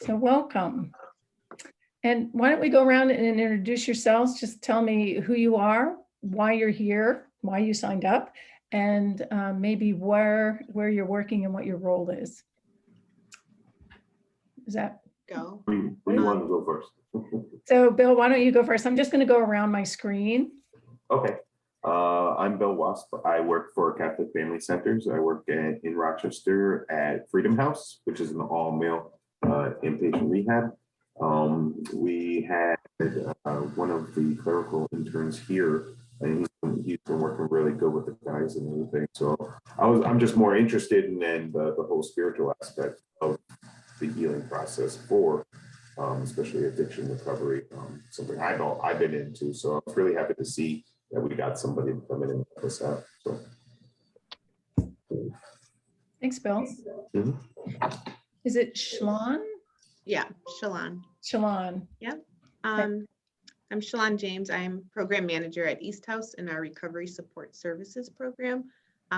So welcome. And why don't we go around and introduce yourselves? Just tell me who you are, why you're here, why you signed up, and maybe where you're working and what your role is. Is that? Go. Where do you want to go first? So Bill, why don't you go first? I'm just going to go around my screen. Okay. I'm Bill Wasp. I work for Catholic Family Centers. I work in Rochester at Freedom House, which is an all-male inpatient rehab. We had one of the clerical interns here, and he's been working really good with the guys and everything. So I'm just more interested in the whole spiritual aspect of the healing process for especially addiction recovery, something I've been into. So I was really happy to see that we got somebody to come in and help us out. So Thanks, Bill. Mhm. Is it Shalon? Yeah, Shalon. Shalon. Yeah. I'm Shalon James. I'm program manager at East House in our Recovery Support Services program.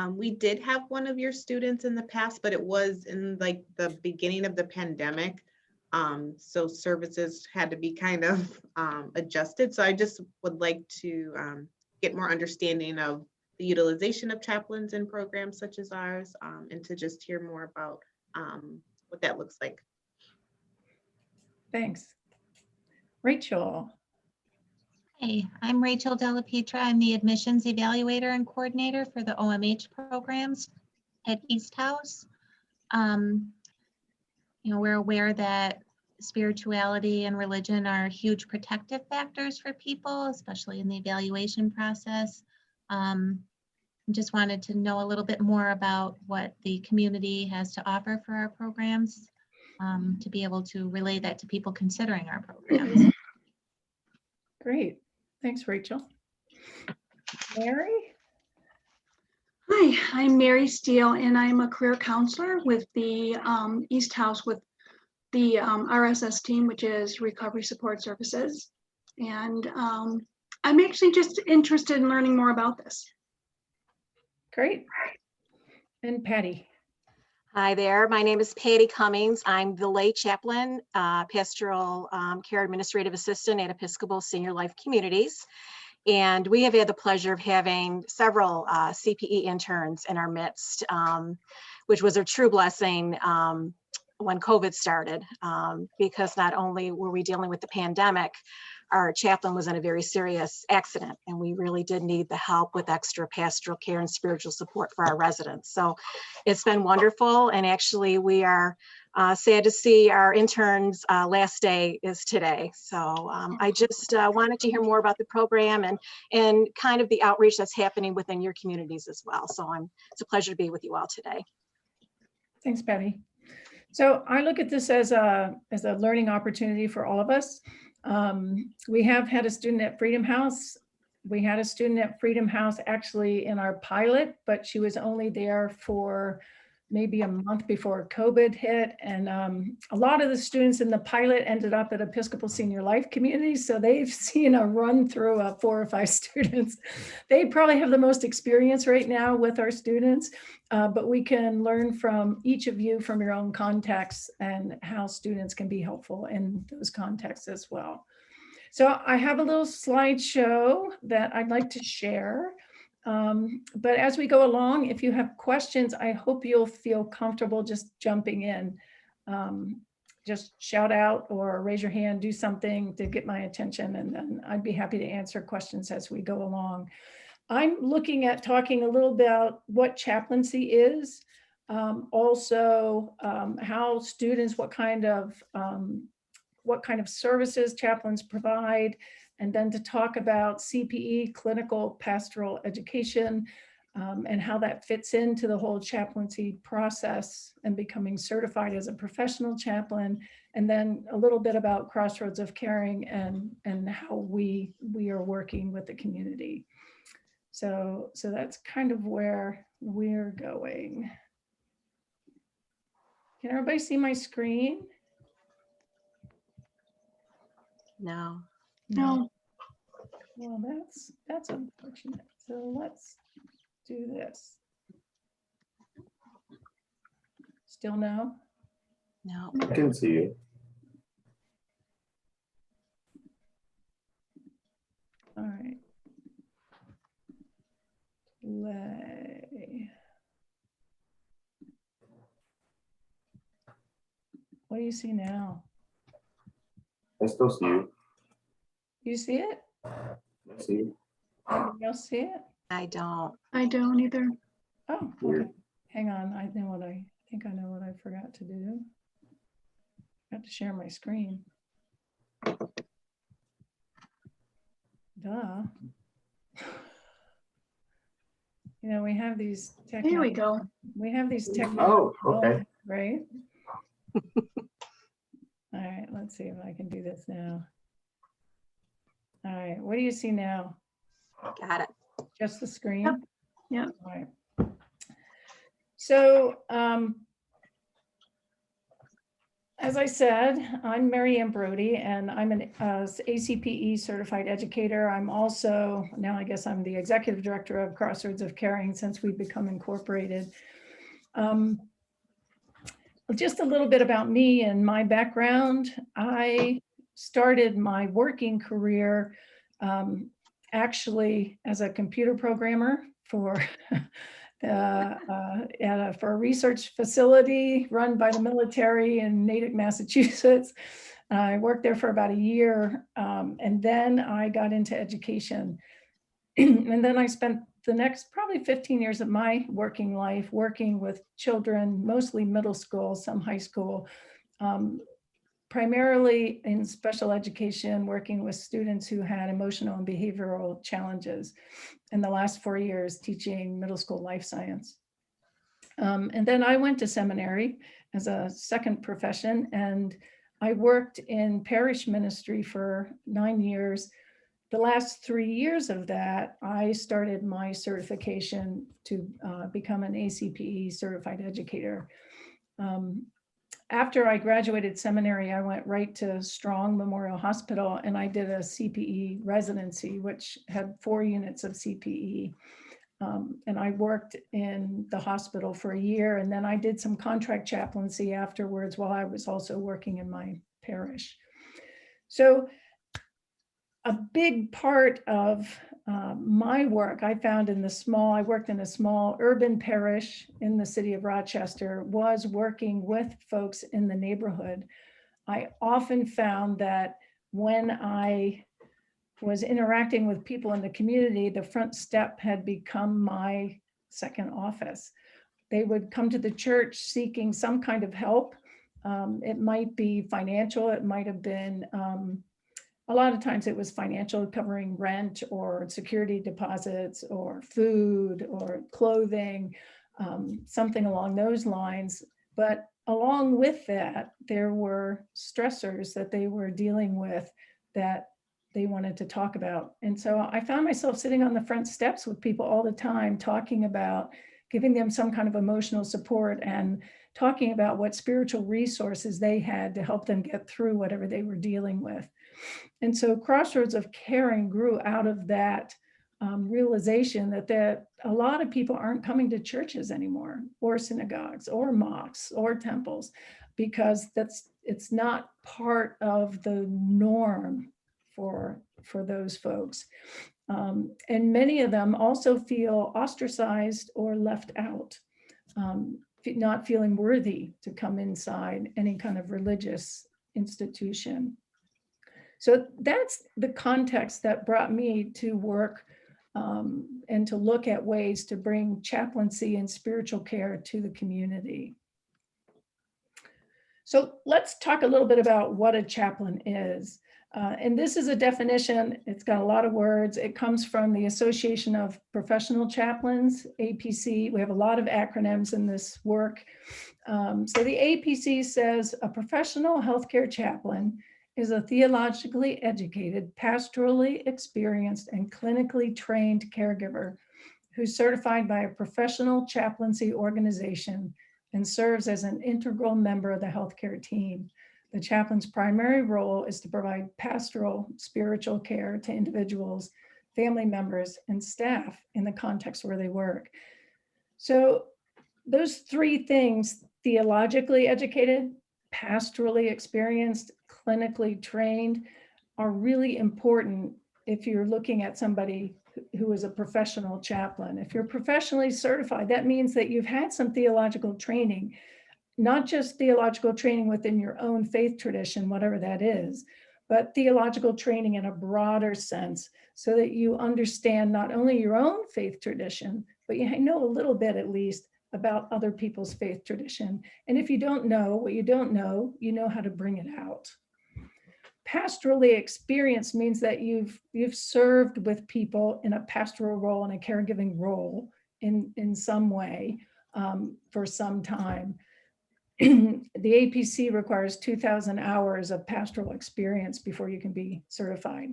We did have one of your students in the past, but it was in like the beginning of the pandemic. So services had to be kind of adjusted. So I just would like to get more understanding of the utilization of chaplains in programs such as ours, and to just hear more about what that looks like. Thanks. Rachel. Hey, I'm Rachel Della Pietra. I'm the admissions evaluator and coordinator for the OMH programs at East House. We're aware that spirituality and religion are huge protective factors for people, especially in the evaluation process. Just wanted to know a little bit more about what the community has to offer for our programs, to be able to relay that to people considering our programs. Great. Thanks, Rachel. Mary? Hi, I'm Mary Steele, and I'm a career counselor with the East House with the RSS team, which is Recovery Support Services. And I'm actually just interested in learning more about this. Great. And Patty? Hi there, my name is Patty Cummings. I'm the lay chaplain, pastoral care administrative assistant at Episcopal Senior Life Communities. And we have had the pleasure of having several CPE interns in our midst, which was a true blessing when COVID started, because not only were we dealing with the pandemic, our chaplain was in a very serious accident, and we really did need the help with extra pastoral care and spiritual support for our residents. So it's been wonderful, and actually we are sad to see our interns' last day is today. So I just wanted to hear more about the program and kind of the outreach that's happening within your communities as well. So it's a pleasure to be with you all today. Thanks, Patty. So I look at this as a learning opportunity for all of us. We have had a student at Freedom House. We had a student at Freedom House actually in our pilot, but she was only there for maybe a month before COVID hit. And a lot of the students in the pilot ended up at Episcopal Senior Life Communities. So they've seen a run through of 4 or 5 students. They probably have the most experience right now with our students, but we can learn from each of you from your own contexts and how students can be helpful in those contexts as well. So I have a little slideshow that I'd like to share. But as we go along, if you have questions, I hope you'll feel comfortable just jumping in. Just shout out or raise your hand, do something to get my attention, and then I'd be happy to answer questions as we go along. I'm looking at talking a little bit about what chaplaincy is, also how students, what kind of services chaplains provide, and then to talk about CPE, Clinical Pastoral Education, and how that fits into the whole chaplaincy process and becoming certified as a professional chaplain, and then a little bit about Crossroads of Caring and how we are working with the community. So that's kind of where we're going. Can everybody see my screen? No. No. Well, that's unfortunate. So let's do this. Still no? No. I can see you. display. What do you see now? I still see you. You see it? I see you. Anybody else see it? I don't. I don't either. Oh, okay. Weird. Hang on. I think I know what I forgot to do. I have to share my screen. Duh. You know, we have these There we go. We have these technologies, Oh, okay. right? All right, let's see if I can do this now. All right, what do you see now? Got it. Just the screen? Yep, yep. All right. So, as I said, I'm Mary Ann Brody, and I'm an ACPE certified educator. I'm also, now I guess I'm the executive director of Crossroads of Caring since we've become incorporated. Just a little bit about me and my background. I started my working career actually as a computer programmer for for a research facility run by the military in Natick, Massachusetts. I worked there for about a year, and then I got into education. And then I spent the next probably 15 years of my working life working with children, mostly middle school, some high school, primarily in special education, working with students who had emotional and behavioral challenges. In the last 4 years, teaching middle school life science. And then I went to seminary as a second profession, and I worked in parish ministry for 9 years. The last 3 years of that, I started my certification to become an ACPE certified educator. After I graduated seminary, I went right to Strong Memorial Hospital, and I did a CPE residency, which had 4 units of CPE. And I worked in the hospital for a year, and then I did some contract chaplaincy afterwards while I was also working in my parish. So a big part of my work I found I worked in a small urban parish in the city of Rochester, was working with folks in the neighborhood. I often found that when I was interacting with people in the community, the front step had become my second office. They would come to the church seeking some kind of help. It might be financial, it might have been a lot of times it was financial, covering rent or security deposits or food or clothing, something along those lines. But along with that, there were stressors that they were dealing with that they wanted to talk about. And so I found myself sitting on the front steps with people all the time, talking about giving them some kind of emotional support and talking about what spiritual resources they had to help them get through whatever they were dealing with. And so Crossroads of Caring grew out of that realization that a lot of people aren't coming to churches anymore, or synagogues, or mosques, or temples, because it's not part of the norm for those folks. And many of them also feel ostracized or left out, not feeling worthy to come inside any kind of religious institution. So that's the context that brought me to work and to look at ways to bring chaplaincy and spiritual care to the community. So let's talk a little bit about what a chaplain is. And this is a definition, it's got a lot of words. It comes from the Association of Professional Chaplains, APC. We have a lot of acronyms in this work. So the APC says a professional healthcare chaplain is a theologically educated, pastorally experienced, and clinically trained caregiver who's certified by a professional chaplaincy organization and serves as an integral member of the healthcare team. The chaplain's primary role is to provide pastoral spiritual care to individuals, family members, and staff in the context where they work. So those three things, theologically educated, pastorally experienced, clinically trained, are really important if you're looking at somebody who is a professional chaplain. If you're professionally certified, that means that you've had some theological training, not just theological training within your own faith tradition, whatever that is, but theological training in a broader sense, so that you understand not only your own faith tradition, but you know a little bit at least about other people's faith tradition. And if you don't know what you don't know, you know how to bring it out. Pastorally experienced means that you've served with people in a pastoral role and a caregiving role in some way for some time. The APC requires 2,000 hours of pastoral experience before you can be certified.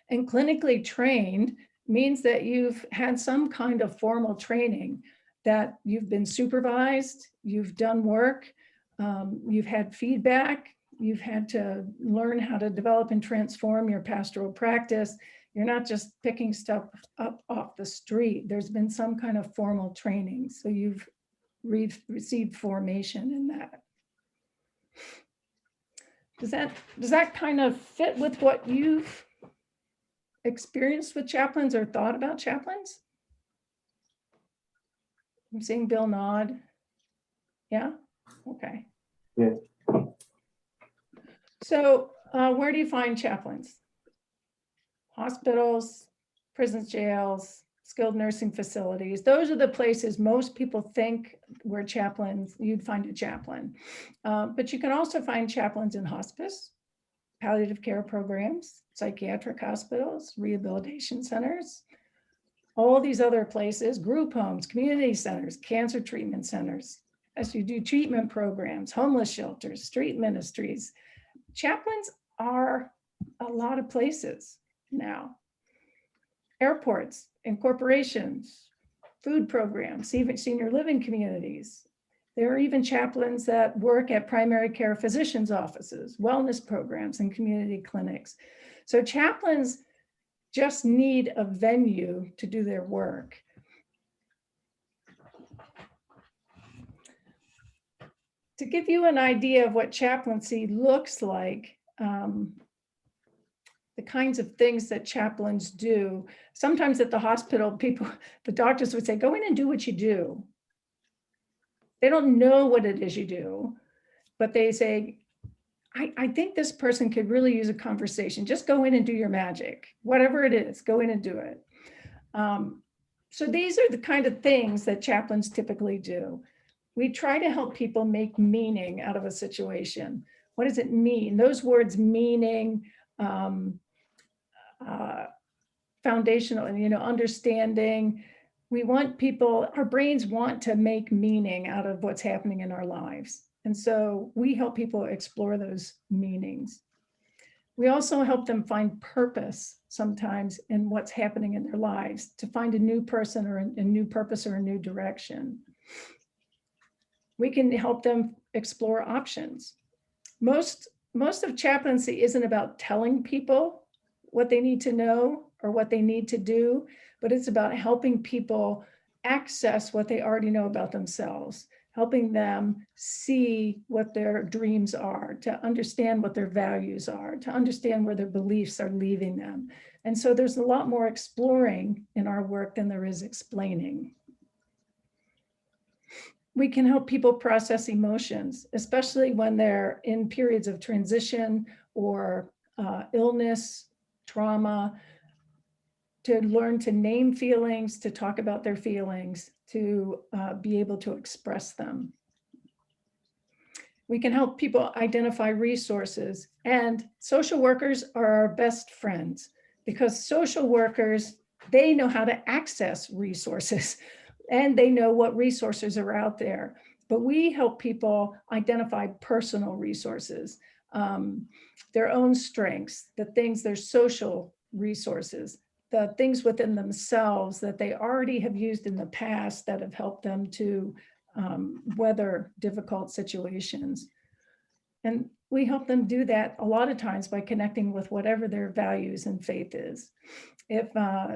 And clinically trained means that you've had some kind of formal training, that you've been supervised, you've done work, you've had feedback, you've had to learn how to develop and transform your pastoral practice. You're not just picking stuff up off the street. There's been some kind of formal training. So you've received formation in that. Does that kind of fit with what you've experienced with chaplains or thought about chaplains? I'm seeing Bill nod. Yeah, okay. Yeah. So where do you find chaplains? Hospitals, prisons, jails, skilled nursing facilities. Those are the places most people think where chaplains, you'd find a chaplain. But you can also find chaplains in hospice, palliative care programs, psychiatric hospitals, rehabilitation centers, all these other places, group homes, community centers, cancer treatment centers, as you do treatment programs, homeless shelters, street ministries. Chaplains are a lot of places now. Airports and corporations, food programs, even senior living communities. There are even chaplains that work at primary care physicians' offices, wellness programs, and community clinics. So chaplains just need a venue to do their work. To give you an idea of what chaplaincy looks like, the kinds of things that chaplains do. Sometimes at the hospital, the doctors would say, go in and do what you do. They don't know what it is you do, but they say, I think this person could really use a conversation. Just go in and do your magic. Whatever it is, go in and do it. So these are the kind of things that chaplains typically do. We try to help people make meaning out of a situation. What does it mean? Those words, meaning, foundational and understanding. We want people, our brains want to make meaning out of what's happening in our lives. And so we help people explore those meanings. We also help them find purpose sometimes in what's happening in their lives, to find a new person or a new purpose or a new direction. We can help them explore options. Most of chaplaincy isn't about telling people what they need to know or what they need to do, but it's about helping people access what they already know about themselves, helping them see what their dreams are, to understand what their values are, to understand where their beliefs are leaving them. And so there's a lot more exploring in our work than there is explaining. We can help people process emotions, especially when they're in periods of transition or illness, trauma, to learn to name feelings, to talk about their feelings, to be able to express them. We can help people identify resources, and social workers are our best friends, because social workers, they know how to access resources and they know what resources are out there. But we help people identify personal resources, their own strengths, their social resources, the things within themselves that they already have used in the past that have helped them to weather difficult situations. And we help them do that a lot of times by connecting with whatever their values and faith is. If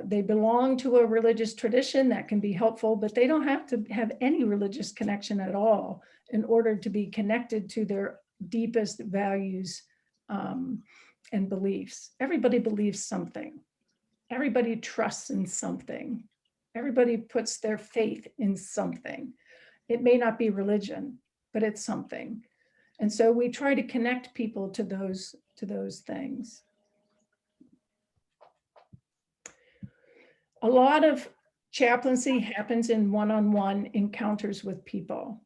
they belong to a religious tradition, that can be helpful, but they don't have to have any religious connection at all in order to be connected to their deepest values and beliefs. Everybody believes something. everybody trusts in something. Everybody puts their faith in something. It may not be religion, but it's something. And so we try to connect people to those things. A lot of chaplaincy happens in one-on-one encounters with people.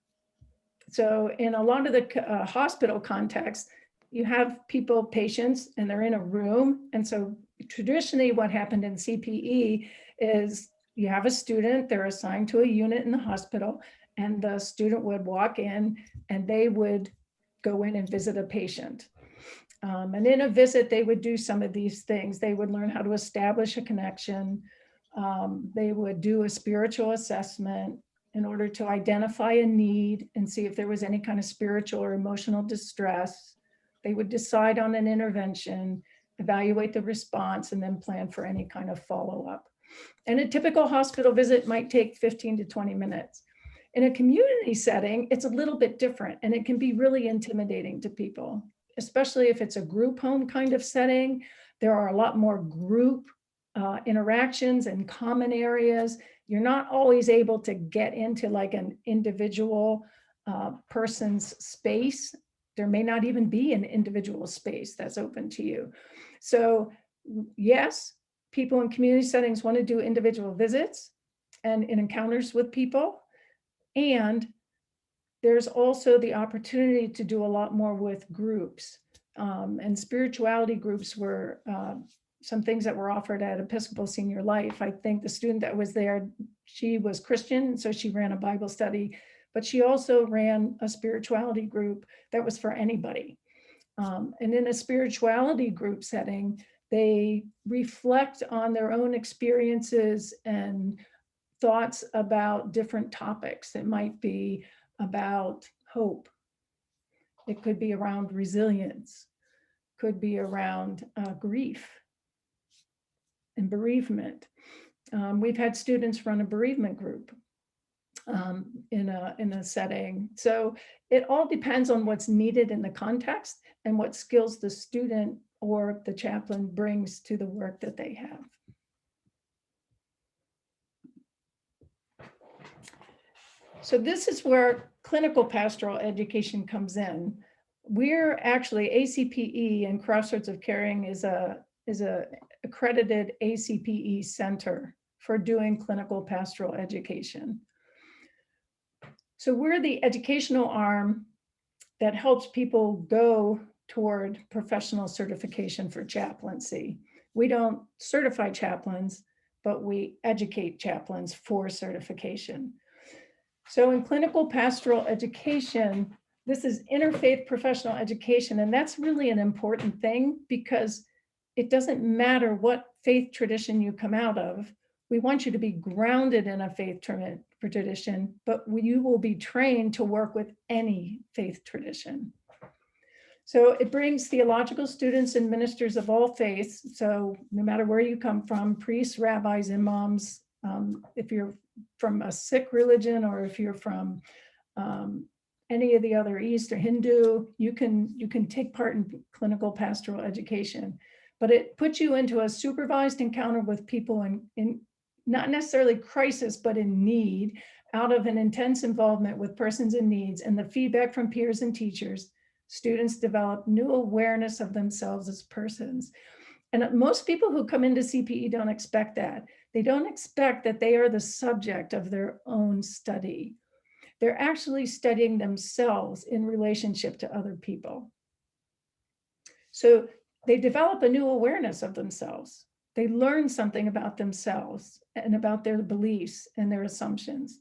So in a lot of the hospital contexts, you have people, patients, and they're in a room. And so traditionally what happened in CPE is you have a student, they're assigned to a unit in the hospital, and the student would walk in and they would go in and visit a patient. And in a visit, they would do some of these things. They would learn how to establish a connection. They would do a spiritual assessment in order to identify a need and see if there was any kind of spiritual or emotional distress. They would decide on an intervention, evaluate the response, and then plan for any kind of follow-up. And a typical hospital visit might take 15 to 20 minutes. In a community setting, it's a little bit different, and it can be really intimidating to people, especially if it's a group home kind of setting. There are a lot more group interactions and common areas. You're not always able to get into like an individual person's space. There may not even be an individual space that's open to you. So yes, people in community settings want to do individual visits and encounters with people. And there's also the opportunity to do a lot more with groups. And spirituality groups were some things that were offered at Episcopal Senior Life. I think the student that was there, she was Christian, so she ran a Bible study, but she also ran a spirituality group that was for anybody. And in a spirituality group setting, they reflect on their own experiences and thoughts about different topics. It might be about hope. It could be around resilience, could be around grief and bereavement. We've had students run a bereavement group in a setting. So it all depends on what's needed in the context and what skills the student or the chaplain brings to the work that they have. So this is where clinical pastoral education comes in. We're actually ACPE, and Crossroads of Caring is a accredited ACPE center for doing clinical pastoral education. So we're the educational arm that helps people go toward professional certification for chaplaincy. We don't certify chaplains, but we educate chaplains for certification. So in clinical pastoral education, this is interfaith professional education, and that's really an important thing because it doesn't matter what faith tradition you come out of. We want you to be grounded in a faith tradition, but you will be trained to work with any faith tradition. So it brings theological students and ministers of all faiths. So no matter where you come from, priests, rabbis, imams, if you're from a Sikh religion or if you're from any of the other East or Hindu, you can take part in clinical pastoral education. But it puts you into a supervised encounter with people in not necessarily crisis, but in need, out of an intense involvement with persons in needs and the feedback from peers and teachers. Students develop new awareness of themselves as persons. And most people who come into CPE don't expect that. They don't expect that they are the subject of their own study. They're actually studying themselves in relationship to other people. So they develop a new awareness of themselves. They learn something about themselves and about their beliefs and their assumptions.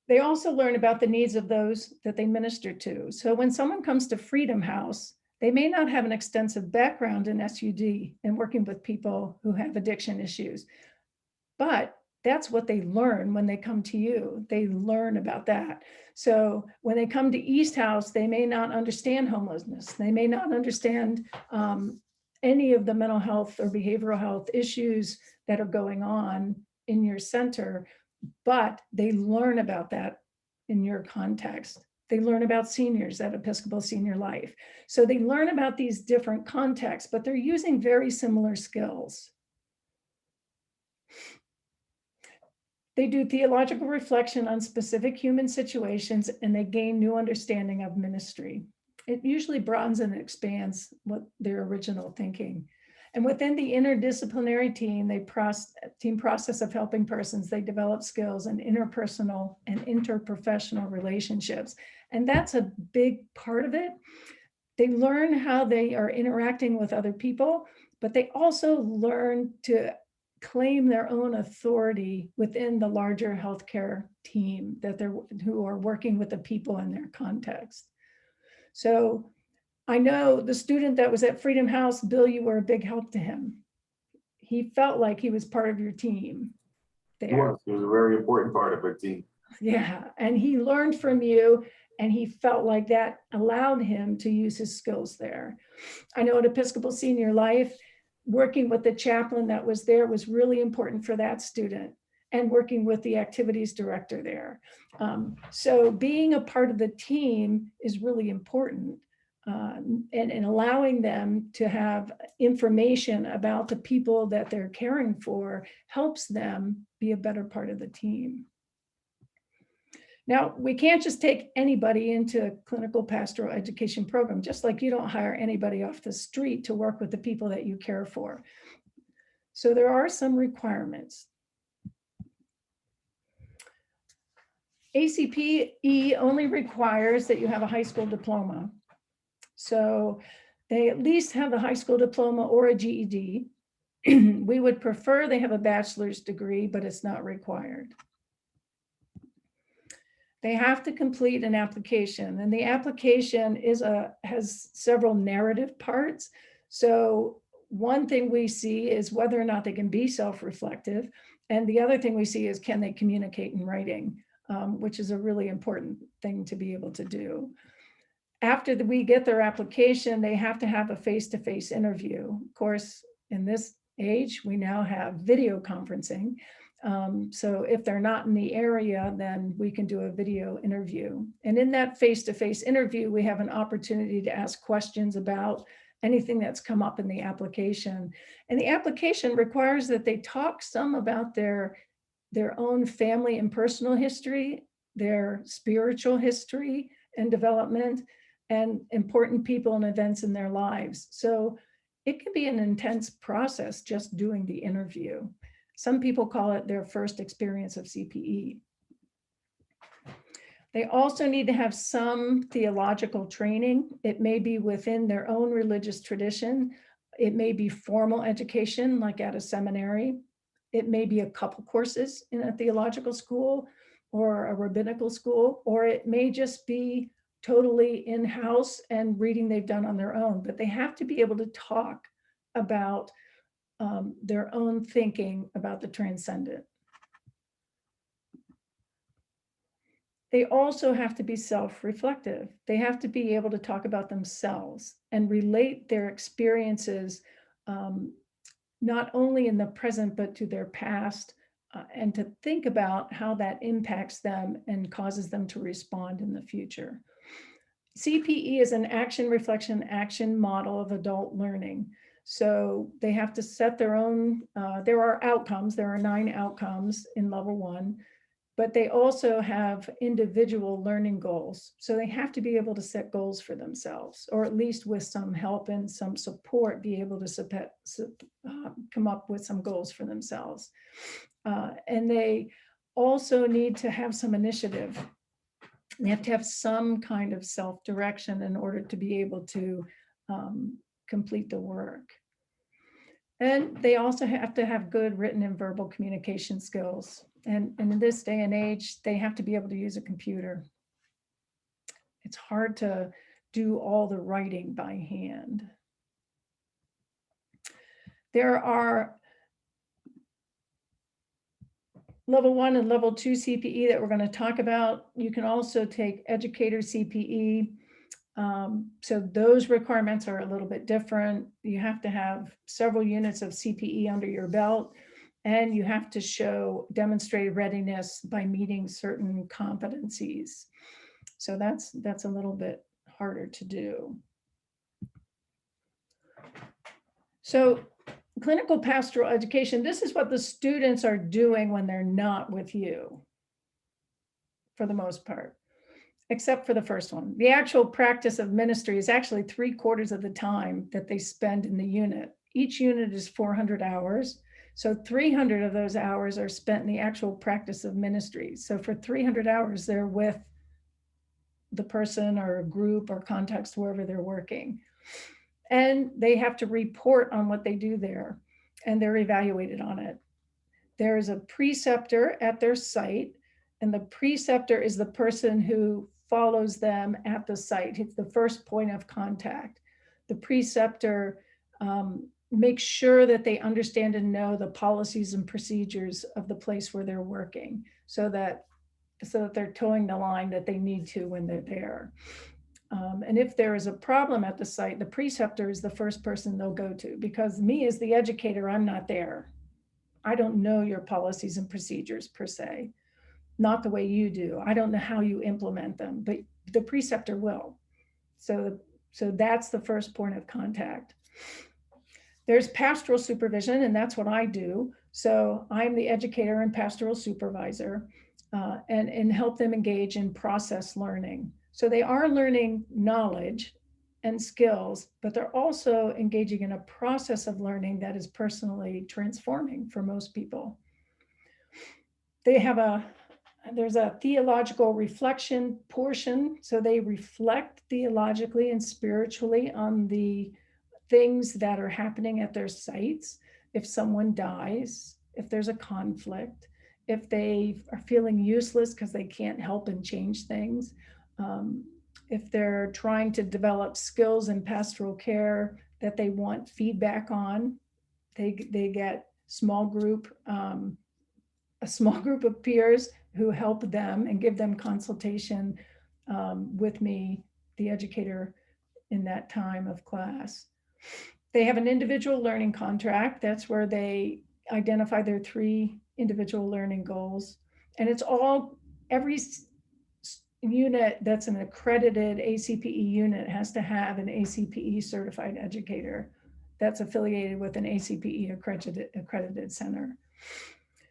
They also learn about the needs of those that they minister to. So when someone comes to Freedom House, they may not have an extensive background in SUD and working with people who have addiction issues, but that's what they learn when they come to you. They learn about that. So when they come to East House, they may not understand homelessness. They may not understand any of the mental health or behavioral health issues that are going on in your center, but they learn about that in your context. They learn about seniors at Episcopal Senior Life. So they learn about these different contexts, but they're using very similar skills. They do theological reflection on specific human situations, and they gain new understanding of ministry. It usually broadens and expands what their original thinking. And within the interdisciplinary team, team process of helping persons, they develop skills in interpersonal and interprofessional relationships. And that's a big part of it. They learn how they are interacting with other people, but they also learn to claim their own authority within the larger healthcare team who are working with the people in their context. So I know the student that was at Freedom House, Bill, you were a big help to him. He felt like he was part of your team there. It was a very important part of our team. Yeah, and he learned from you, and he felt like that allowed him to use his skills there. I know at Episcopal Senior Life, working with the chaplain that was there was really important for that student, and working with the activities director there. So being a part of the team is really important, and allowing them to have information about the people that they're caring for helps them be a better part of the team. Now, we can't just take anybody into a clinical pastoral education program, just like you don't hire anybody off the street to work with the people that you care for. So there are some requirements. ACPE only requires that you have a high school diploma. So they at least have a high school diploma or a GED. We would prefer they have a bachelor's degree, but it's not required. They have to complete an application, and the application has several narrative parts. So one thing we see is whether or not they can be self-reflective. And the other thing we see is, can they communicate in writing, which is a really important thing to be able to do. After we get their application, they have to have a face-to-face interview. Of course, in this age, we now have video conferencing. So if they're not in the area, then we can do a video interview. And in that face-to-face interview, we have an opportunity to ask questions about anything that's come up in the application. And the application requires that they talk some about their own family and personal history, their spiritual history and development, and important people and events in their lives. So it can be an intense process just doing the interview. Some people call it their first experience of CPE. They also need to have some theological training. It may be within their own religious tradition. It may be formal education, like at a seminary. It may be a couple courses in a theological school or a rabbinical school, or it may just be totally in-house and reading they've done on their own, but they have to be able to talk about their own thinking about the transcendent. They also have to be self-reflective. They have to be able to talk about themselves and relate their experiences, not only in the present, but to their past, and to think about how that impacts them and causes them to respond in the future. CPE is an action, reflection, action model of adult learning. So they have to set their own, there are outcomes, there are 9 outcomes in level 1, but they also have individual learning goals. So they have to be able to set goals for themselves, or at least with some help and some support, be able to come up with some goals for themselves. And they also need to have some initiative. They have to have some kind of self-direction in order to be able to complete the work. And they also have to have good written and verbal communication skills. And in this day and age, they have to be able to use a computer. It's hard to do all the writing by hand. There are level 1 and level 2 CPE that we're going to talk about. You can also take educator CPE. So those requirements are a little bit different. You have to have several units of CPE under your belt, and you have to demonstrate readiness by meeting certain competencies. So that's a little bit harder to do. So Clinical pastoral education, this is what the students are doing when they're not with you, for the most part, except for the first one. The actual practice of ministry is actually 3/4 of the time that they spend in the unit. Each unit is 400 hours. So 300 of those hours are spent in the actual practice of ministry. So for 300 hours, they're with the person or a group or context, wherever they're working. And they have to report on what they do there, and they're evaluated on it. There is a preceptor at their site, and the preceptor is the person who follows them at the site. It's the first point of contact. The preceptor makes sure that they understand and know the policies and procedures of the place where they're working, so that they're towing the line that they need to when they're there. And if there is a problem at the site, the preceptor is the first person they'll go to, because me as the educator, I'm not there. I don't know your policies and procedures per se, not the way you do. I don't know how you implement them, but the preceptor will. So that's the first point of contact. There's pastoral supervision, and that's what I do. So I'm the educator and pastoral supervisor, and help them engage in process learning. So they are learning knowledge and skills, but they're also engaging in a process of learning that is personally transforming for most people. There's a theological reflection portion. So they reflect theologically and spiritually on the things that are happening at their sites. If someone dies, if there's a conflict, if they are feeling useless because they can't help and change things, if they're trying to develop skills in pastoral care that they want feedback on, they get a small group of peers who help them and give them consultation with me, the educator, in that time of class. They have an individual learning contract. That's where they identify their 3 individual learning goals. And it's all, every unit that's an accredited ACPE unit has to have an ACPE certified educator that's affiliated with an ACPE accredited center.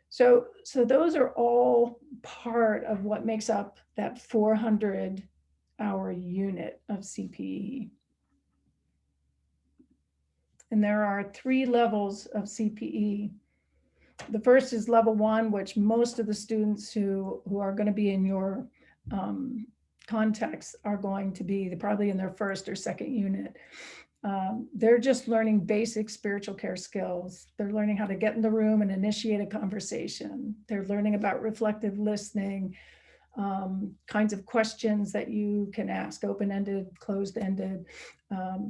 So those are all part of what makes up that 400-hour unit of CPE. And there are 3 levels of CPE. The first is level 1, which most of the students who are going to be in your context are going to be probably in their first or second unit. They're just learning basic spiritual care skills. They're learning how to get in the room and initiate a conversation. They're learning about reflective listening, kinds of questions that you can ask, open-ended, closed-ended.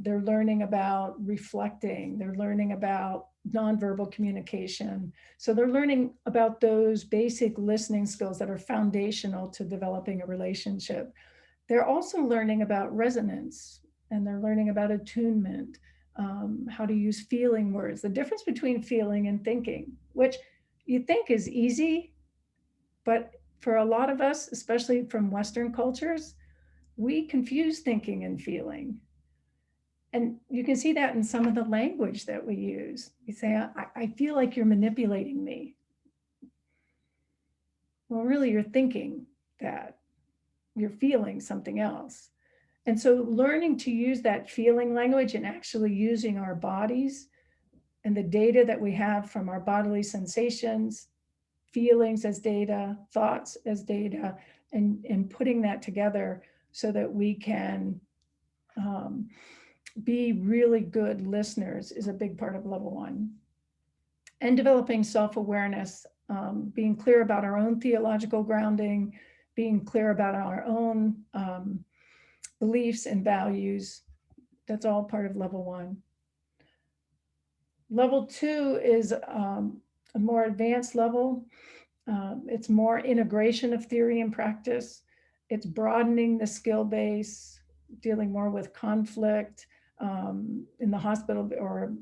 They're learning about reflecting. They're learning about nonverbal communication. So they're learning about those basic listening skills that are foundational to developing a relationship. They're also learning about resonance, and they're learning about attunement, how to use feeling words, the difference between feeling and thinking, which you think is easy, but for a lot of us, especially from Western cultures, we confuse thinking and feeling. And you can see that in some of the language that we use. We say, I feel like you're manipulating me. Well, really, you're thinking that. You're feeling something else. And so learning to use that feeling language and actually using our bodies and the data that we have from our bodily sensations, feelings as data, thoughts as data, and putting that together so that we can be really good listeners is a big part of level 1. And developing self-awareness, being clear about our own theological grounding, being clear about our own beliefs and values. That's all part of level 1. Level 2 is a more advanced level. It's more integration of theory and practice. It's broadening the skill base, dealing more with conflict in the hospital, or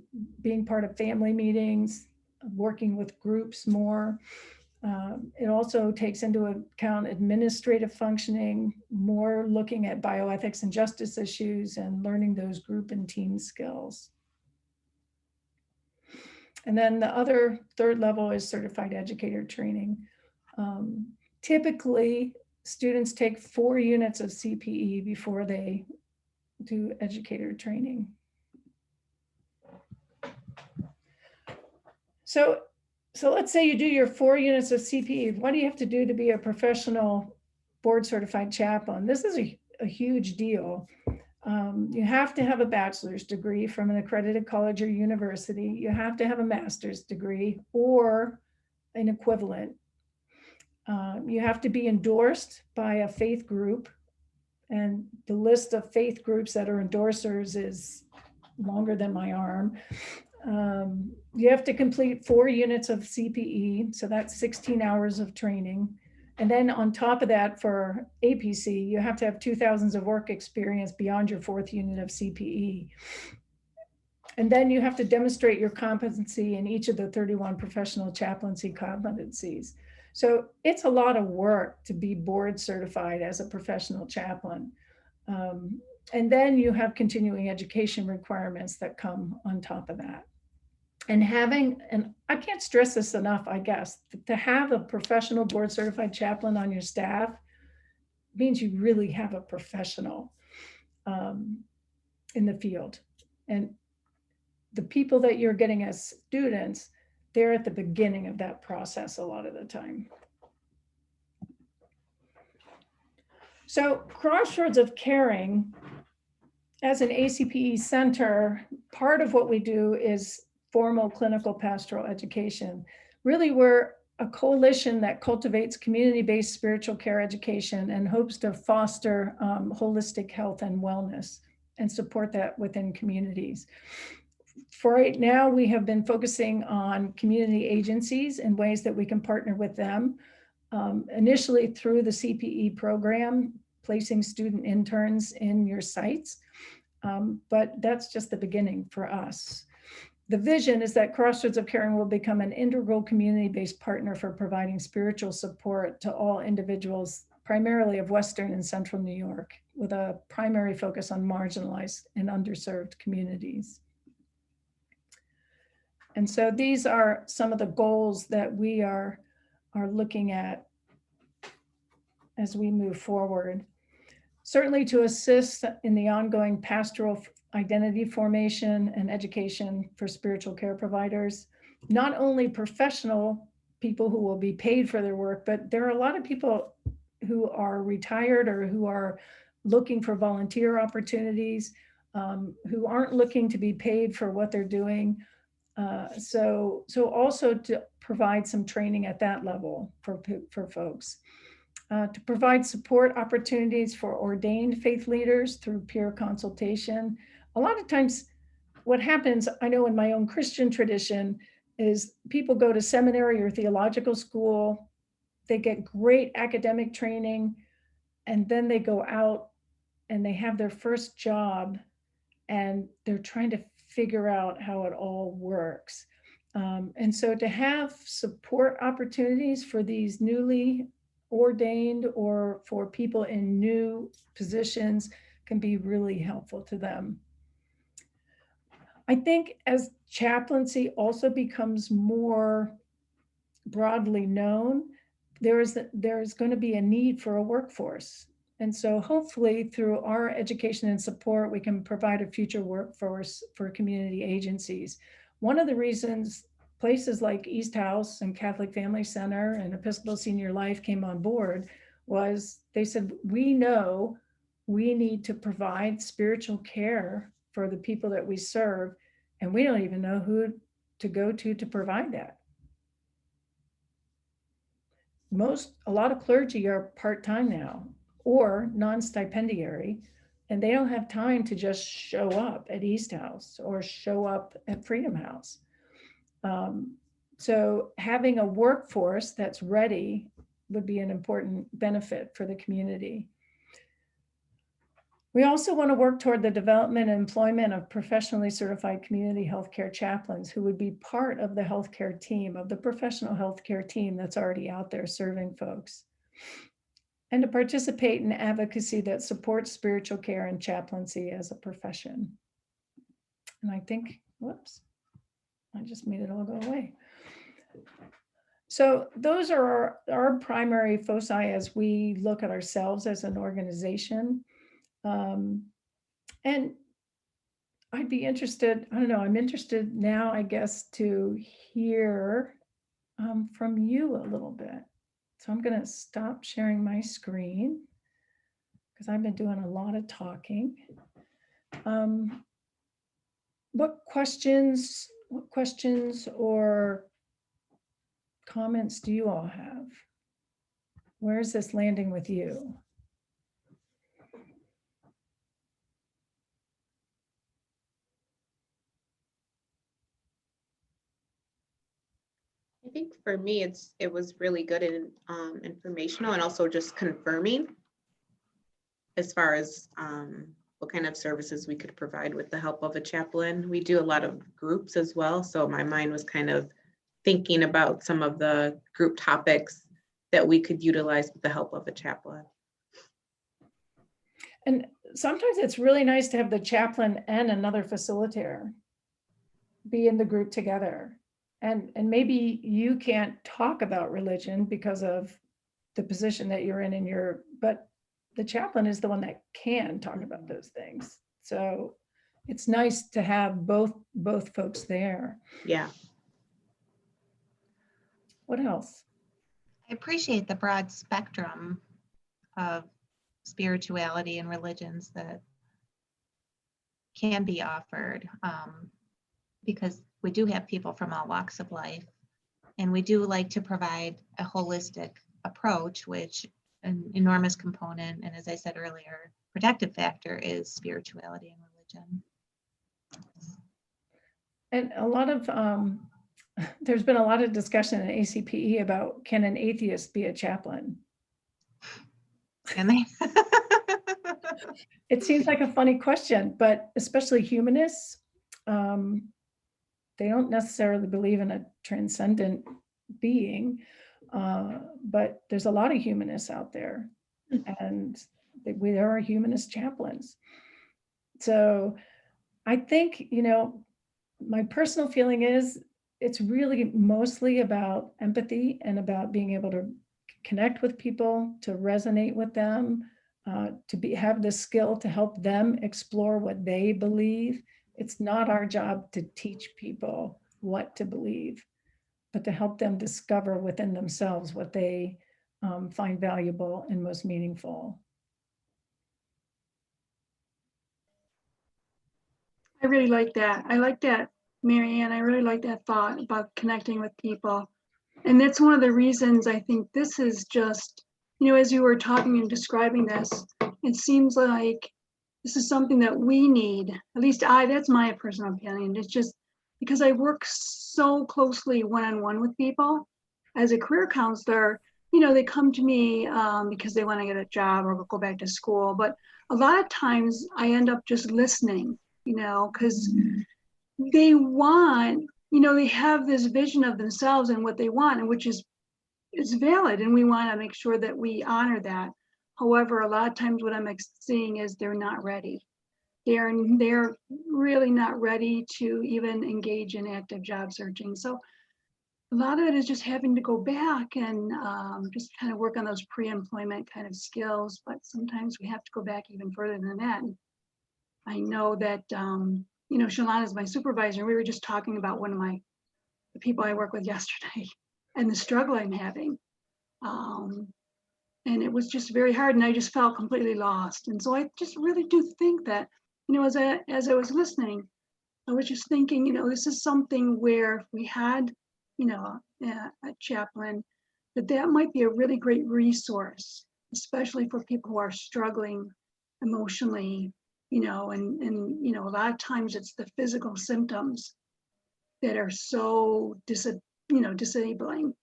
being part of family meetings, working with groups more. It also takes into account administrative functioning, more looking at bioethics and justice issues, and learning those group and team skills. And then the other third level is certified educator training. Typically, students take 4 units of CPE before they do educator training. So let's say you do your 4 units of CPE. What do you have to do to be a professional board certified chaplain? This is a huge deal. You have to have a bachelor's degree from an accredited college or university. You have to have a master's degree or an equivalent. You have to be endorsed by a faith group. And the list of faith groups that are endorsers is longer than my arm. You have to complete 4 units of CPE, so that's 16 hours of training. And then on top of that, for APC, you have to have 2,000 of work experience beyond your 4th unit of CPE. And then you have to demonstrate your competency in each of the 31 professional chaplaincy competencies. So it's a lot of work to be board certified as a professional chaplain. And then you have continuing education requirements that come on top of that. And I can't stress this enough, I guess, to have a professional board certified chaplain on your staff means you really have a professional in the field. And the people that you're getting as students, they're at the beginning of that process a lot of the time. So Crossroads of Caring, as an ACPE center, part of what we do is formal clinical pastoral education. Really, we're a coalition that cultivates community-based spiritual care education and hopes to foster holistic health and wellness and support that within communities. For right now, we have been focusing on community agencies and ways that we can partner with them. Initially through the CPE program, placing student interns in your sites. But that's just the beginning for us. The vision is that Crossroads of Caring will become an integral community-based partner for providing spiritual support to all individuals, primarily of Western and Central New York, with a primary focus on marginalized and underserved communities. And so these are some of the goals that we are looking at as we move forward. Certainly to assist in the ongoing pastoral identity formation and education for spiritual care providers, not only professional people who will be paid for their work, but there are a lot of people who are retired or who are looking for volunteer opportunities, who aren't looking to be paid for what they're doing. So also to provide some training at that level for folks. To provide support opportunities for ordained faith leaders through peer consultation. A lot of times what happens, I know in my own Christian tradition, is people go to seminary or theological school, they get great academic training, and then they go out and they have their first job and they're trying to figure out how it all works. And so to have support opportunities for these newly ordained or for people in new positions can be really helpful to them. I think as chaplaincy also becomes more broadly known, there's going to be a need for a workforce. And so hopefully through our education and support, we can provide a future workforce for community agencies. One of the reasons places like East House and Catholic Family Center and Episcopal Senior Life came on board was they said, we know we need to provide spiritual care for the people that we serve, and we don't even know who to go to provide that. A lot of clergy are part-time now or non-stipendiary, and they don't have time to just show up at East House or show up at Freedom House. So having a workforce that's ready would be an important benefit for the community. We also want to work toward the development and employment of professionally certified community healthcare chaplains who would be part of the healthcare team, of the professional healthcare team that's already out there serving folks. And to participate in advocacy that supports spiritual care and chaplaincy as a profession. And I think, whoops. I just made it all go away. So those are our primary foci as we look at ourselves as an organization. And I'd be interested, I don't know, I'm interested now, I guess, to hear from you a little bit. So I'm going to stop sharing my screen because I've been doing a lot of talking. What questions or comments do you all have? Where is this landing with you? I think for me, it was really good and informational and also just confirming as far as what kind of services we could provide with the help of a chaplain. We do a lot of groups as well. So my mind was kind of thinking about some of the group topics that we could utilize with the help of a chaplain. And sometimes it's really nice to have the chaplain and another facilitator be in the group together. And maybe you can't talk about religion because of the position that you're in but the chaplain is the one that can talk about those things. So it's nice to have both folks there. Yeah. What else? I appreciate the broad spectrum of spirituality and religions that can be offered, because we do have people from all walks of life, and we do like to provide a holistic approach, which an enormous component, and as I said earlier, protective factor is spirituality and religion. And a lot of, there's been a lot of discussion in ACPE about, can an atheist be a chaplain? And they It seems like a funny question, but especially humanists, they don't necessarily believe in a transcendent being, but there's a lot of humanists out there, and there are humanist chaplains. So I think, my personal feeling is it's really mostly about empathy and about being able to connect with people, to resonate with them, have the skill to help them explore what they believe. It's not our job to teach people what to believe, but to help them discover within themselves what they find valuable and most meaningful. I really like that. I like that, Mary Ann. I really like that thought about connecting with people. And that's one of the reasons I think this is just, as you were talking and describing this, it seems like this is something that we need. At least that's my personal opinion. It's just because I work so closely one-on-one with people as a career counselor, they come to me because they want to get a job or go back to school. But a lot of times I end up just listening, because they want, they have this vision of themselves and what they want, and which is valid. And we want to make sure that we honor that. However, a lot of times what I'm seeing is they're not ready. They're really not ready to even engage in active job searching. So a lot of it is just having to go back and just kind of work on those pre-employment kind of skills. But sometimes we have to go back even further than that. And I know that, Shalana is my supervisor. We were just talking about the people I work with yesterday and the struggle I'm having. And it was just very hard, and I just felt completely lost. And so I just really do think that, as I was listening, I was just thinking, this is something where if we had, a chaplain, that might be a really great resource, especially for people who are struggling emotionally, and a lot of times it's the physical symptoms that are so disabling.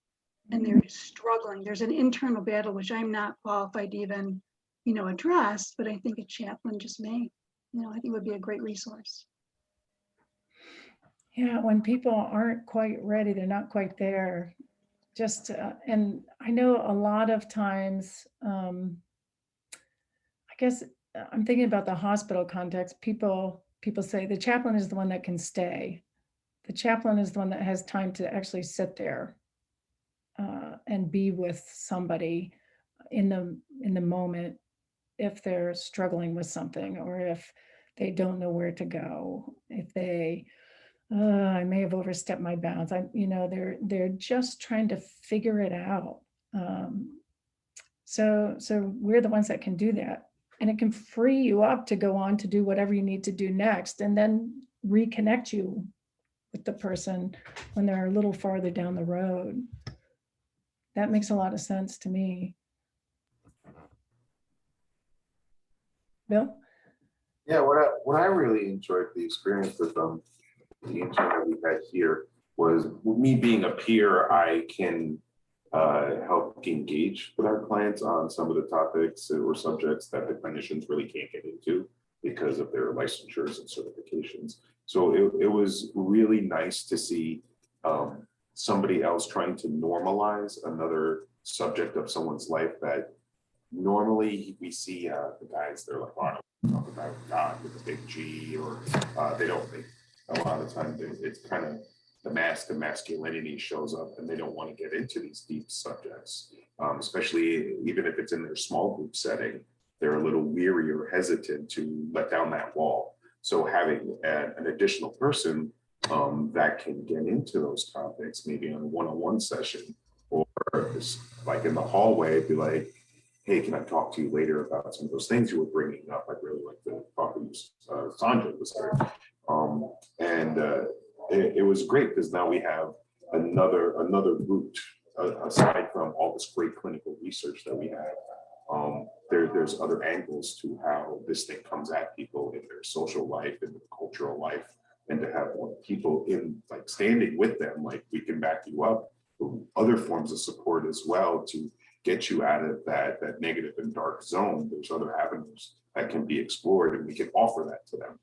And they're struggling. There's an internal battle, which I'm not qualified to even, address, but I think a chaplain just may, I think would be a great resource. Yeah, when people aren't quite ready, they're not quite there. And I know a lot of times, I guess I'm thinking about the hospital context. People say the chaplain is the one that can stay. The chaplain is the one that has time to actually sit there and be with somebody in the moment if they're struggling with something, or if they don't know where to go, if they, I may have overstepped my bounds. They're just trying to figure it out. So we're the ones that can do that, and it can free you up to go on to do whatever you need to do next, and then reconnect you with the person when they're a little farther down the road. That makes a lot of sense to me. Bill? Yeah, what I really enjoyed the experience with the intern that we had here was, me being a peer, I can help engage with our clients on some of the topics or subjects that the clinicians really can't get into because of their licensures and certifications. So it was really nice to see somebody else trying to normalize another subject of someone's life that normally we see the guys, they're like, oh, I don't talk about God with a big G, or they don't think, a lot of the time it's kind of the mask of masculinity shows up, and they don't want to get into these deep subjects, especially even if it's in their small group setting. They're a little weary or hesitant to let down that wall. So having an additional person that can get into those topics, maybe on a one-on-one session, or just like in the hallway, be like, hey, can I talk to you later about some of those things you were bringing up? I'd really like to talk to you. Sandra was there. It was great because now we have another route aside from all this great clinical research that we have. There's other angles to how this thing comes at people in their social life and cultural life, and to have more people in, like, standing with them, like, we can back you up, other forms of support as well to get you out of that negative and dark zone. There's other avenues that can be explored, and we can offer that to them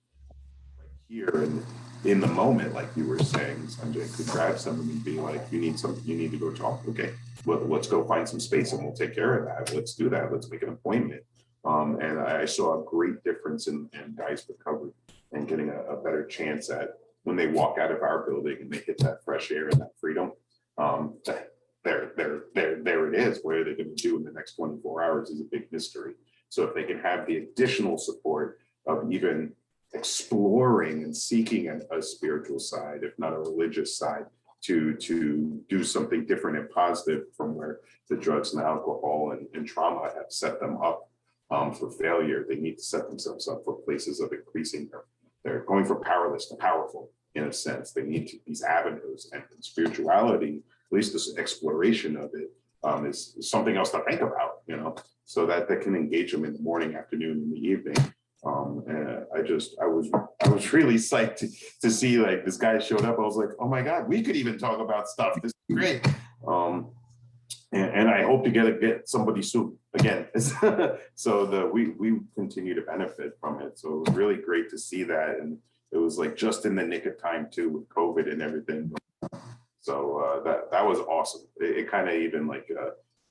here and in the moment. Like you were saying, Sanjay could grab someone and be like, you need to go talk. Okay, well, let's go find some space and we'll take care of that. Let's do that. Let's make an appointment. And I saw a great difference in guys' recovery and getting a better chance at when they walk out of our building and they hit that fresh air and that freedom. There it is. What are they going to do in the next 24 hours is a big mystery. So if they can have the additional support of even exploring and seeking a spiritual side, if not a religious side, to do something different and positive from where the drugs and alcohol and trauma have set them up for failure, they need to set themselves up for places of increasing they're going from powerless to powerful, in a sense. They need these avenues, and spirituality, at least this exploration of it, is something else to think about, so that they can engage them in the morning, afternoon, and the evening. And I was really psyched to see, like, this guy showed up. I was like, oh my God, we could even talk about stuff. This is great. And I hope to get somebody soon again. So we continue to benefit from it. So it was really great to see that. And it was like just in the nick of time too, with COVID and everything. So that was awesome. It kind of even like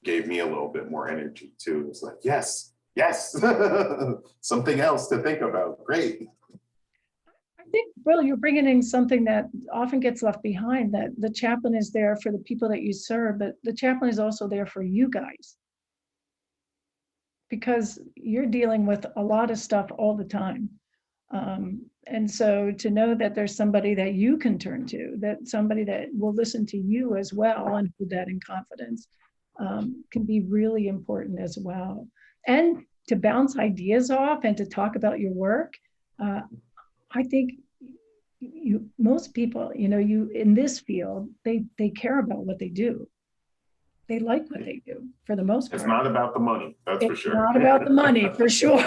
gave me a little bit more energy too. It's like, yes, something else to think about. Great. I think, Bill, you're bringing in something that often gets left behind, that the chaplain is there for the people that you serve, but the chaplain is also there for you guys, because you're dealing with a lot of stuff all the time. And so to know that there's somebody that you can turn to, that somebody that will listen to you as well and hold that in confidence, can be really important as well. And to bounce ideas off and to talk about your work. I think most people, you in this field, they care about what they do. They like what they do for the most part. It's not about the money, that's for sure. It's not about the money, for sure.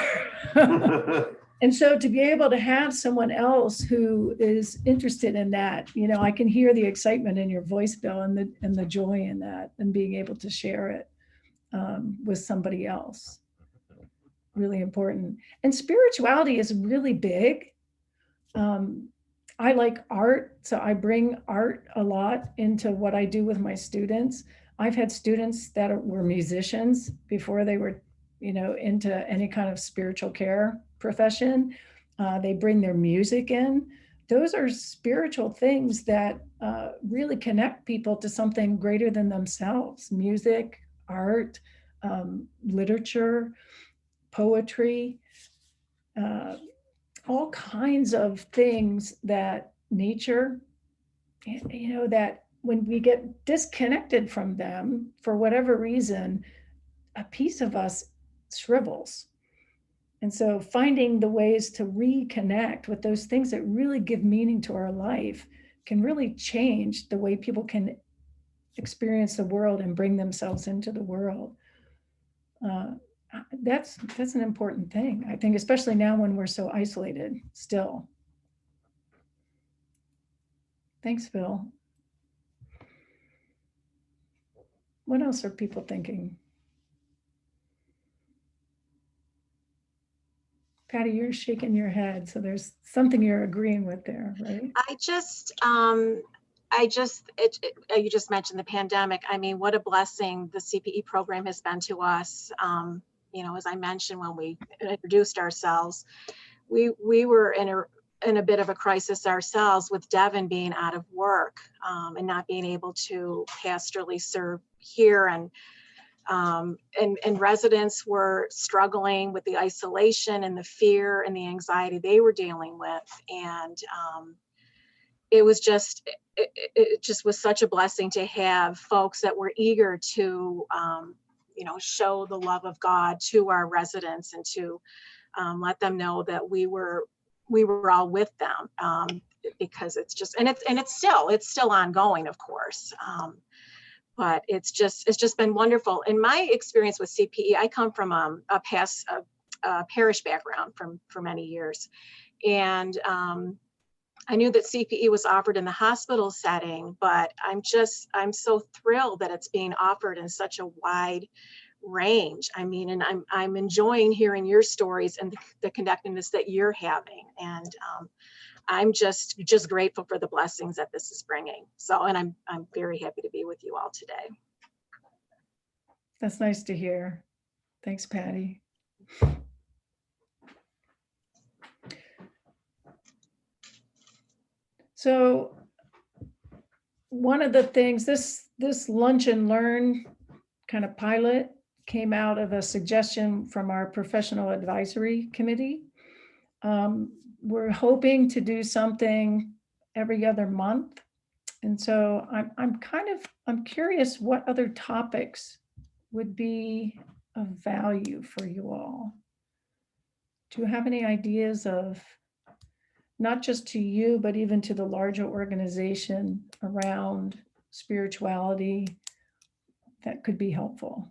And so to be able to have someone else who is interested in that, I can hear the excitement in your voice, Bill, and the joy in that, and being able to share it with somebody else. Really important. And spirituality is really big. I like art, so I bring art a lot into what I do with my students. I've had students that were musicians before they were, into any kind of spiritual care profession. They bring their music in. those are spiritual things that really connect people to something greater than themselves. Music, art, literature, poetry, all kinds of things that nature, that when we get disconnected from them, for whatever reason, a piece of us shrivels. And so finding the ways to reconnect with those things that really give meaning to our life can really change the way people can experience the world and bring themselves into the world. That's an important thing, I think, especially now when we're so isolated still. Thanks, Phil. What else are people thinking? Patty, you're shaking your head, so there's something you're agreeing with there, right? You just mentioned the pandemic. I mean, what a blessing the CPE program has been to us. As I mentioned when we introduced ourselves, we were in a bit of a crisis ourselves with Devin being out of work and not being able to pastorally serve here, and residents were struggling with the isolation and the fear and the anxiety they were dealing with. And it just was such a blessing to have folks that were eager to, show the love of God to our residents and to let them know that we were all with them, because it's just, and it's still ongoing, of course. But it's just been wonderful. In my experience with CPE, I come from a parish background for many years. And I knew that CPE was offered in the hospital setting, but I'm so thrilled that it's being offered in such a wide range. I mean, and I'm enjoying hearing your stories and the connectedness that you're having. And I'm just grateful for the blessings that this is bringing. So, and I'm very happy to be with you all today. That's nice to hear. Thanks, Patty. So one of the things, this lunch and learn kind of pilot came out of a suggestion from our professional advisory committee. We're hoping to do something every other month. And so I'm curious what other topics would be of value for you all. Do you have any ideas of, not just to you, but even to the larger organization around spirituality that could be helpful?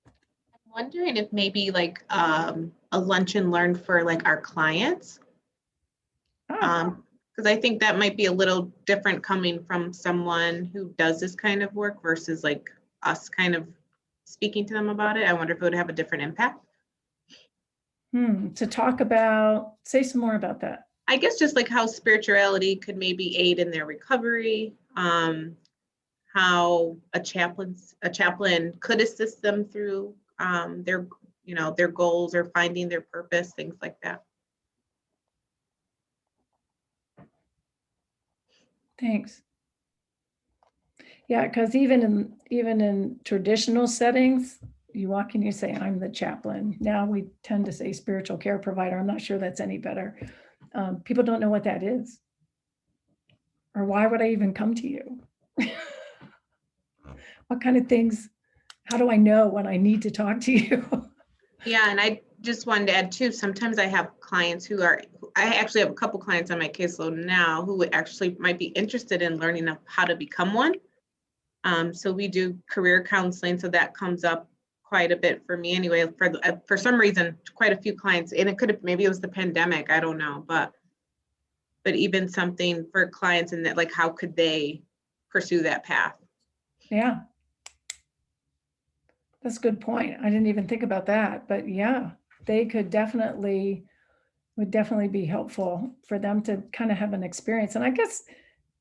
I'm wondering if maybe like a lunch and learn for like our clients. Because I think that might be a little different coming from someone who does this kind of work versus like us kind of speaking to them about it. I wonder if it would have a different impact. To talk about, say some more about that. I guess just like how spirituality could maybe aid in their recovery, how a chaplain could assist them through their goals or finding their purpose, things like that. Thanks. Yeah, because even in traditional settings, you walk in, you say, I'm the chaplain. Now we tend to say spiritual care provider. I'm not sure that's any better. People don't know what that is. Or why would I even come to you? What kind of things, how do I know when I need to talk to you? Yeah, and I just wanted to add too, sometimes I have clients I actually have a couple clients on my caseload now who would actually might be interested in learning how to become one. So we do career counseling, so that comes up quite a bit for me anyway. For some reason, quite a few clients, and maybe it was the pandemic, I don't know, but even something for clients, and that like how could they pursue that path? Yeah. That's a good point. I didn't even think about that, but yeah, they would definitely be helpful for them to kind of have an experience. And I guess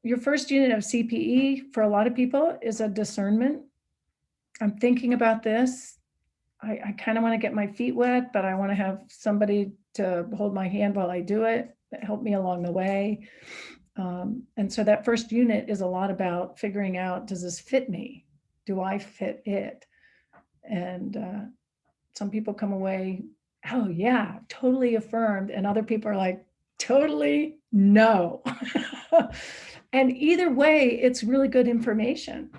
your first unit of CPE for a lot of people is a discernment. I'm thinking about this. I kind of want to get my feet wet, but I want to have somebody to hold my hand while I do it. that helped me along the way. And so that first unit is a lot about figuring out, does this fit me? Do I fit it? And some people come away, oh yeah, totally affirmed. And other people are like, totally no. And either way, it's really good information.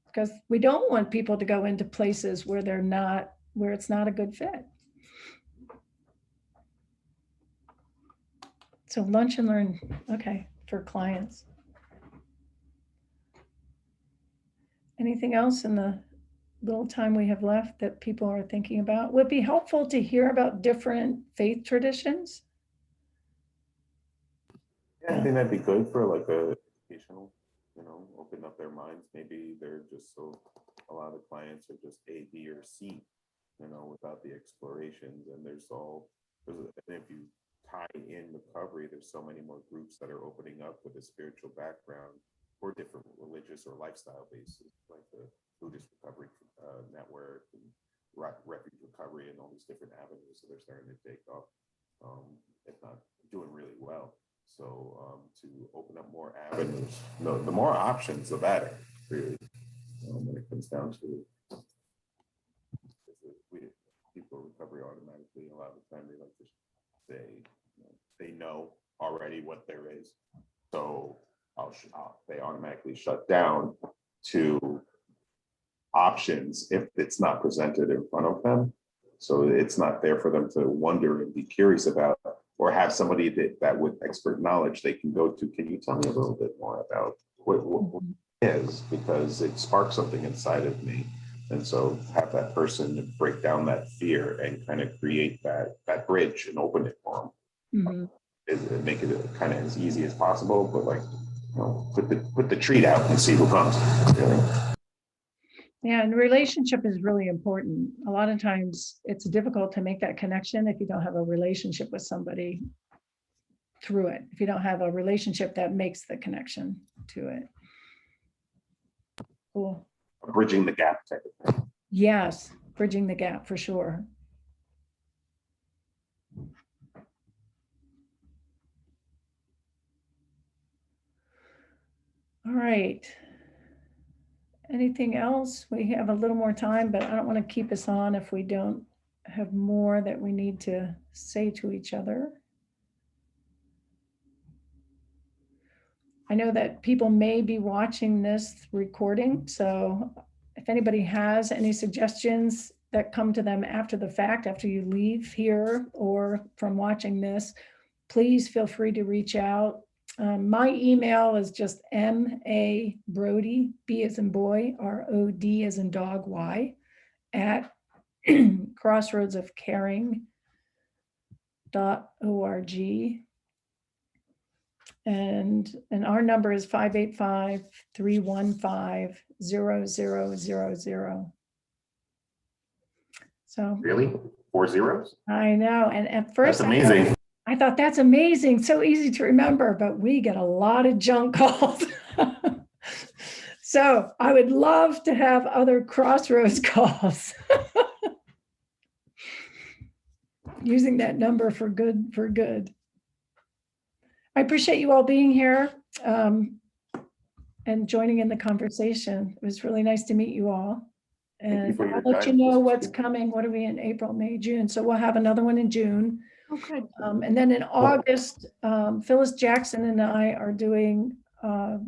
Because we don't want people to go into places where it's not a good fit. So lunch and learn, okay, for clients. Anything else in the little time we have left that people are thinking about? Would it be helpful to hear about different faith traditions? Yeah, I think that'd be good for like a educational, open up their minds. Maybe they're just a lot of clients are just A, B, or C, without the explorations. And if you tie in recovery, there's so many more groups that are opening up with a spiritual background or different religious or lifestyle bases, like the Buddhist Recovery Network and Refuge Recovery and all these different avenues. So they're starting to take off, if not doing really well. So to open up more avenues, the more options, the better, really, when it comes down to it. People recovery automatically, a lot of the time they like to say, they know already what there is. So they automatically shut down to options if it's not presented in front of them. So it's not there for them to wonder and be curious about, or have somebody that with expert knowledge they can go to. Can you tell me a little bit more about what it is? Because it sparks something inside of me. And so have that person break down that fear and kind of create that bridge and open it for them. Mm-hmm. Make it kind of as easy as possible, but like, put the treat out and see who comes. Really. Yeah, and relationship is really important. A lot of times it's difficult to make that connection if you don't have a relationship with somebody through it. If you don't have a relationship that makes the connection to it. Cool. Bridging the gap type of thing. Yes, bridging the gap for sure. All right. Anything else? We have a little more time, but I don't want to keep us on if we don't have more that we need to say to each other. I know that people may be watching this recording, so if anybody has any suggestions that come to them after the fact, after you leave here or from watching this, please feel free to reach out. My email is just M.A. B as in boy, R.O.D. as in dog, Y, at Crossroads of Caring .org. And our number is 585-315-0000. So really 4 zeros? I know. And at first, that's amazing. I thought that's amazing. So easy to remember, but we get a lot of junk calls. So I would love to have other Crossroads calls. Using that number for good. I appreciate you all being here and joining in the conversation. It was really nice to meet you all. And I'll let you know what's coming. What are we in April, May, June? So we'll have another one in June. Okay. And then in August, Phyllis Jackson and I are doing a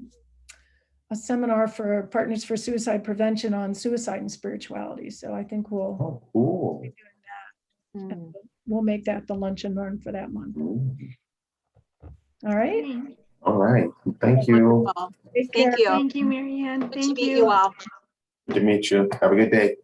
seminar for Partners for Suicide Prevention on suicide and spirituality. So I think we'll be doing that. We'll make that the lunch and learn for that month. All right. All right. Thank you. Thank you. Thank you, Mary Ann. Good to meet you all. Good to meet you. Have a good day.